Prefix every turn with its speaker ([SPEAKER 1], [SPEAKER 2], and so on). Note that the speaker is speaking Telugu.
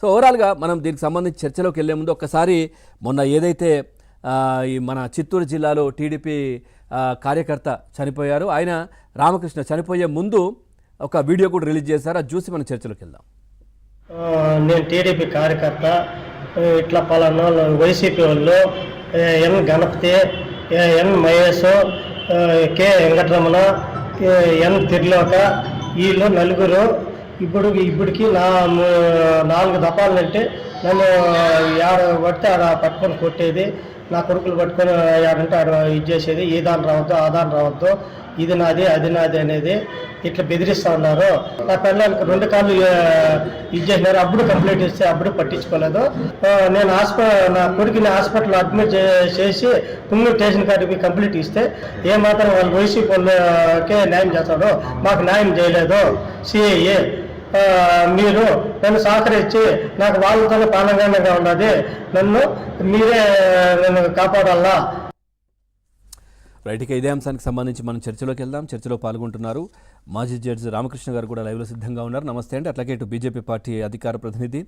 [SPEAKER 1] సో ఓవరాల్గా మనం దీనికి సంబంధించి చర్చలోకి వెళ్లే ముందు ఒక్కసారి మొన్న ఏదైతే ఈ మన చిత్తూరు జిల్లాలో టీడీపీ కార్యకర్త చనిపోయారు, ఆయన రామకృష్ణ చనిపోయే ముందు ఒక వీడియో కూడా రిలీజ్ చేశారు. అది చూసి మనం చర్చలోకి వెళ్దాం.
[SPEAKER 2] నేను టీడీపీ కార్యకర్త, ఇట్లా పలానా వైసీపీ వాళ్ళు ఎన్ గణపతి, ఎన్ మహేష్, కె వెంకటరమణ, ఎన్ తిర్లోక, వీళ్ళు నలుగురు ఇప్పటికి 4 దఫాలంటే నన్ను ఆడ పడితే ఆడ పట్టుకొని కొట్టేది, నా కొడుకులు పట్టుకొని ఆడంటే ఆడ ఇది చేసేది, ఈ దాని రావద్దు ఆ దాని రావద్దు, ఇది నాది అది నాది అనేది ఇట్లా బెదిరిస్తూ ఉన్నారు. నా పిల్లలకి 2 కాళ్ళు ఇది చేసినారు. అప్పుడు కంప్లైంట్ ఇస్తే అప్పుడు పట్టించుకోలేదు. నేను నా కొడుకుని హాస్పిటల్లో అడ్మిట్ చేసి పుంగూరు స్టేషన్ కాడికి కంప్లైంట్ ఇస్తే ఏమాత్రం వాళ్ళు వైసీపీ వాళ్ళకే న్యాయం చేస్తాడు, మాకు న్యాయం చేయలేదు సిఐఏ. మీరు నన్ను సహకరించి నాకు వాళ్ళతోనే ప్రాణంగా ఉన్నది, నన్ను కాపాడాలా.
[SPEAKER 1] రైట్గా ఇదే అంశానికి సంబంధించి మనం చర్చలోకి వెళ్దాం. చర్చలో పాల్గొంటున్నారు మాజీ జడ్జి రామకృష్ణ గారు కూడా లైవ్లో సిద్ధంగా ఉన్నారు. నమస్తే అండి. అట్లాగే ఇటు బీజేపీ పార్టీ అధికార ప్రతినిధి